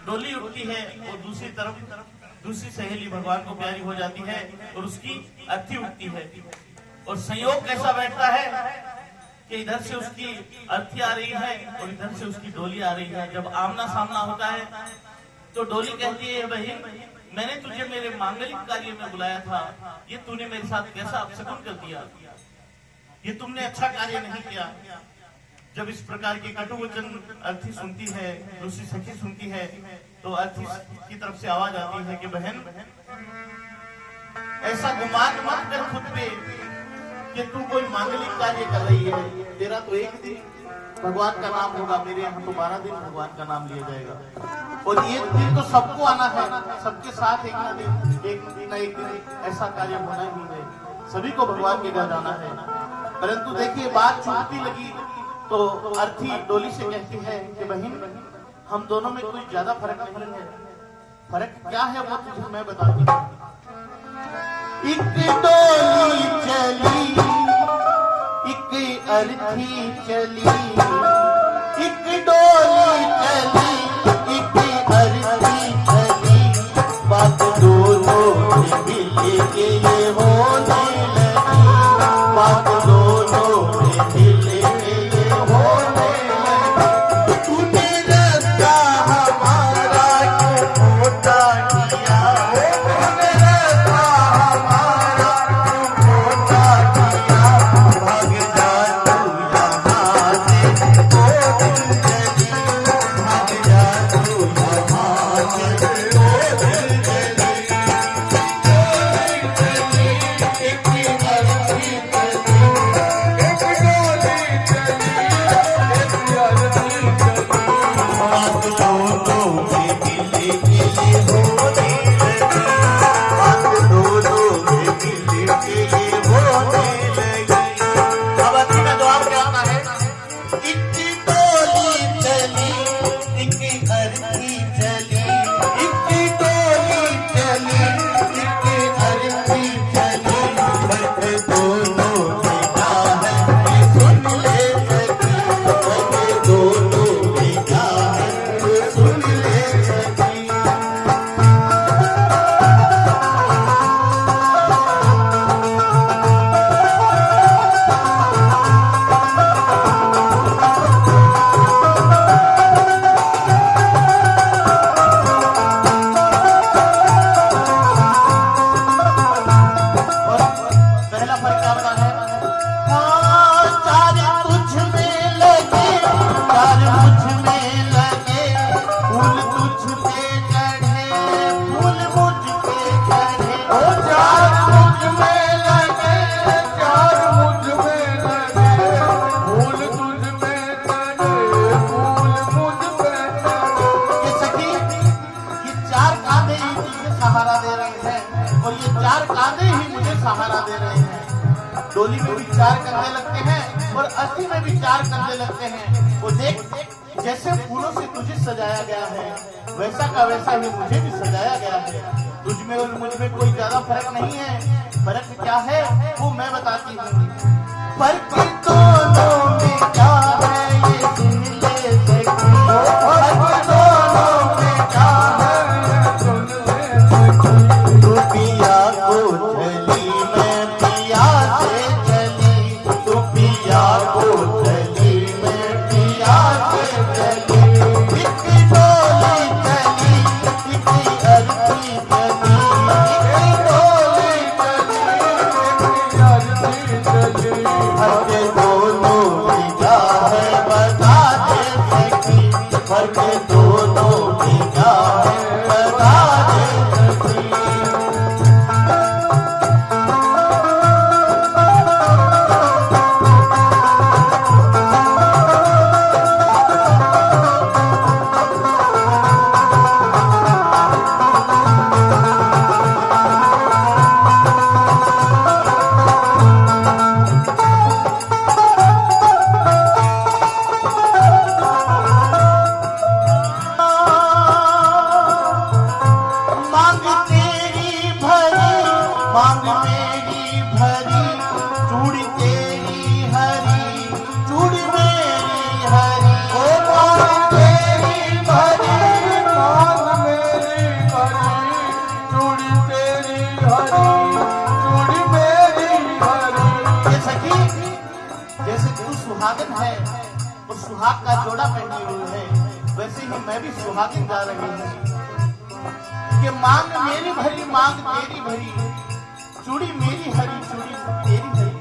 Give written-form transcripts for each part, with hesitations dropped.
डोली उठती है और दूसरी तरफ दूसरी सहेली भगवान को प्यारी हो जाती है और उसकी अर्थी उठती है। और संयोग कैसा बैठता है कि इधर से उसकी अर्थी आ रही है और इधर से उसकी डोली आ रही है। जब आमना सामना होता है तो डोली कहती है, बहन मैंने तुझे मेरे मांगलिक कार्य में बुलाया था, ये तूने मेरे साथ कैसा अपशकुन कर दिया, ये तुमने अच्छा कार्य नहीं किया। जब इस प्रकार के कटु वचन अर्थी सुनती है, दूसरी सखी सुनती है, तो अर्थी की तरफ से आवाज आती है कि बहन ऐसा गुमान मत कर खुद पे कि तू कोई मांगलिक कार्य कर रही है। तेरा तो एक दिन भगवान का नाम होगा, मेरे यहाँ तो 12 दिन भगवान का नाम लिया जाएगा। और ये दिन तो सबको आना है, सबके साथ एक ना एक दिन ऐसा कार्य होना ही है, सभी को भगवान के घर जाना है। परंतु देखिए बात छूटती लगी तो अर्थी डोली से कहती है कि बहन हम दोनों में कोई ज्यादा फर्क नहीं है। फर्क क्या है वो तुझे मैं बताती हूँ। एक डोली चली, एक अर्थी चली, एक डोली चली, एक अर्थी चली, बात दोनों मिल के ये होने लगी, बात दोनों मिल के ये होने लगी। तूने रास्ता हमारा क्यों मोटा किया, तूने रास्ता हमारा क्यों मोटा किया, भाग जा तू यहाँ से दो दिन चली, भाग जा तू यहाँ से दो दिन चली। सहारा दे रहे हैं। डोली में विचार करने लगते हैं और अस्थि में विचार करने लगते हैं। वो देख जैसे फूलों से तुझे सजाया गया है वैसा का वैसा ही मुझे भी सजाया गया है। तुझ में और मुझ में कोई ज्यादा फर्क नहीं है। फर्क क्या है वो मैं बताती हूँ। फर्क दोनों में क्या है ये सुन ले सखी, फर्क दोनों में क्या है सुन ले सखी। तू पिया को चली मैं पिया से चली, तू पिया को चली मैं पिया से चली। एक डोली चली एक अर्थी चली, एक डोली चली एक अर्थी चली। फर्क दोनों में क्या है बता दे सखी, फर्क दोनों में क्या है बता दे सखी। सुहागन है और सुहाग का जोड़ा पहनी हुई है, वैसे ही मैं भी सुहागिन गा रही हूँ कि मांग मेरी भरी मांग तेरी भरी, चूड़ी मेरी हरी चूड़ी तेरी हरी।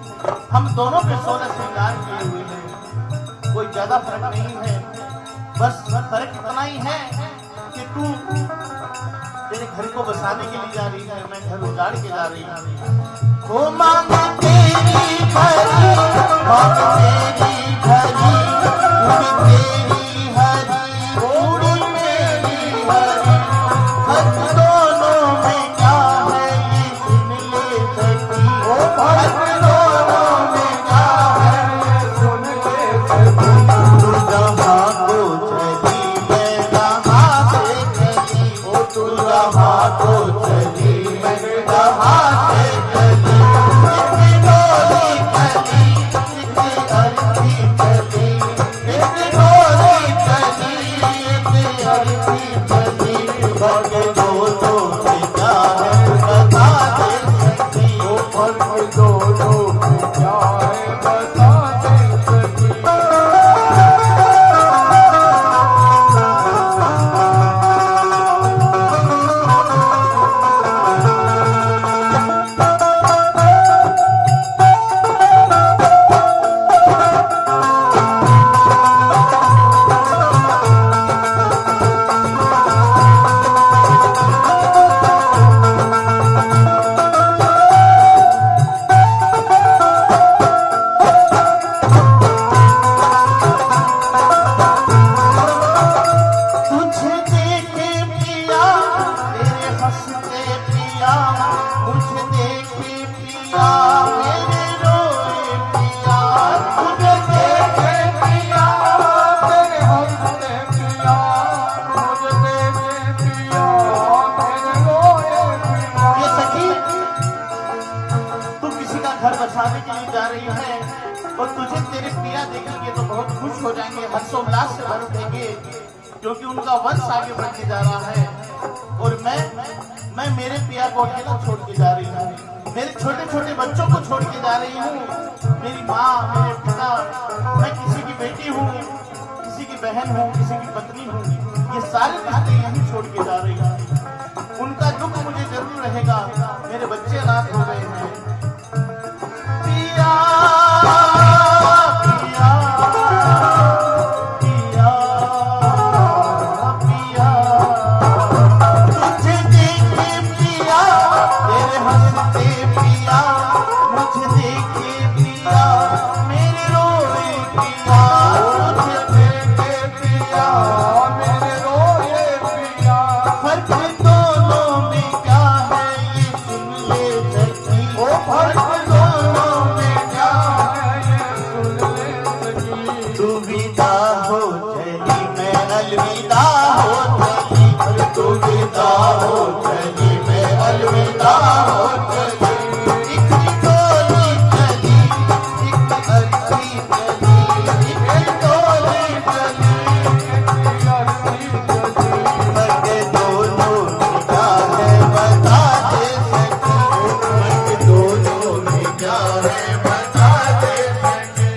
हम दोनों पे 16 श्रृंगार किए हुए हैं, कोई ज्यादा फर्क नहीं है, बस फर्क इतना ही है कि तू तेरे घर को बसाने के लिए जा रही है, मैं घर उजाड़ के जा रही हूँ। वो मांग तेरी भरी मांग तेरी भरी, चूड़ी तेरी हरी चूड़ी मेरी हरी, हक दोनों में क्या है ये सुन ले सखी, हक दोनों में क्या है ये सुन ले सखी। तू जहाँ को चली मैं वहाँ से चली, ओ तू जहाँ को चली मैं वहाँ से चली, इतनी डोली चली इतनी अर्थी चली, इतनी डोली चली इतनी अर्थी चली, फर्क दोनों में क्या है बता दे सखी, ओ फर्क दोनों में क्या है बता दे सखी। तुझे देखे पिया तेरे हंसते पिया, मुझे देखे पिया मेरे रोए पिया, तुझे देखे पिया तेरे हंसते पिया, मुझे देखे पिया मेरे रोए पिया। ये सखी तू किसी का घर बसाने के लिए जा रही है और तुझे तेरे पिया देखेंगे तो बहुत खुश हो जाएंगे, हर्षोल्लास से भर उठेंगे, क्योंकि उनका वंश आगे बढ़ने जा रहा है। और मैं मेरे पिया को अकेला छोड़ के जा रही हूँ, मेरे छोटे छोटे बच्चों को छोड़ के जा रही हूँ, मेरी माँ मेरे पिता, मैं किसी की बेटी हूँ किसी की बहन हूँ किसी की पत्नी हूँ, ये सारे रिश्ते यहीं छोड़ के जा रही हूँ। उनका दुख मुझे जरूर रहेगा, मेरे बच्चे अनाथ हो गए हैं। पिया पिया पिया पिया, तुझे देखे पिया तेरे हंसते पिया, मुझे देखे पिया मेरे रोए पिया, तुझे देखे पिया मेरे रोए पिया, फर्क दोनों में क्या है ये सुन ले सखी, ओ फर्क दोनों में क्या है ये सुन ले सखी। तू विदा हो चली मैं अलविदा हो चली, तू विदा हो चली मैं अलविदा हो चली, एक डोली चली एक अर्थी चली, एक डोली चली एक अर्थी चली, फर्क दोनों में क्या है बता दे सखी, फर्क दोनों में क्या है बता दे सखी।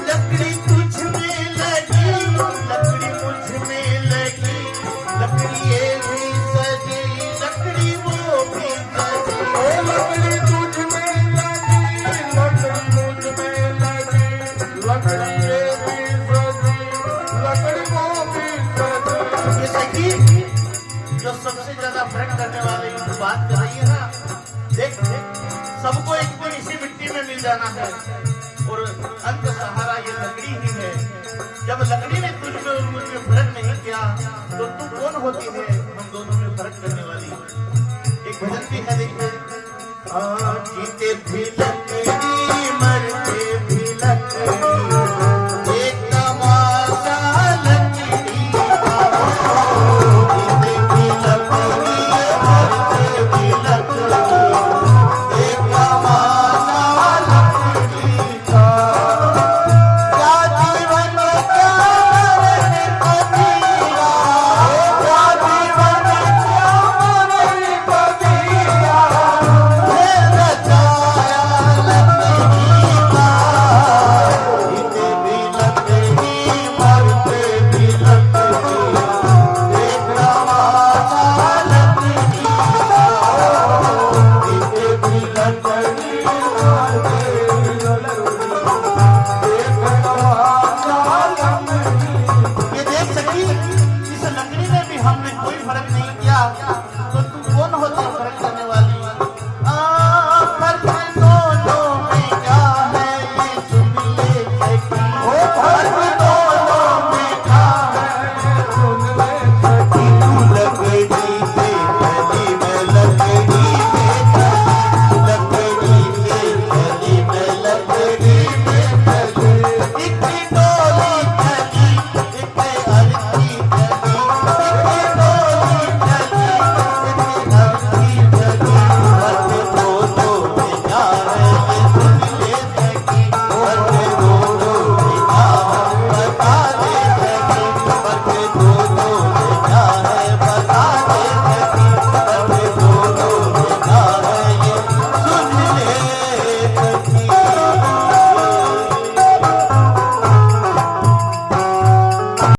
लकड़ी तुझ में लगी लकड़ी मुझ में लगी, लकड़ी ये भी सजी लकड़ी वो भी सजी, ओ लकड़ी तुझ में लगी लकड़ी मुझ में लगी, लकड़ी ये भी सजी लकड़ी वो भी सजी। ये सखी जो सबसे ज्यादा फर्क करने वाले की बात कर रही है ना, देख सबको एक दिन इसी मिट्टी में मिल जाना है और अंत सहारा ये लकड़ी ही है। जब लकड़ी ने तुझ में होती है हम दोनों में फर्क करने वाली। एक भजन भी है, देखिए जीते भी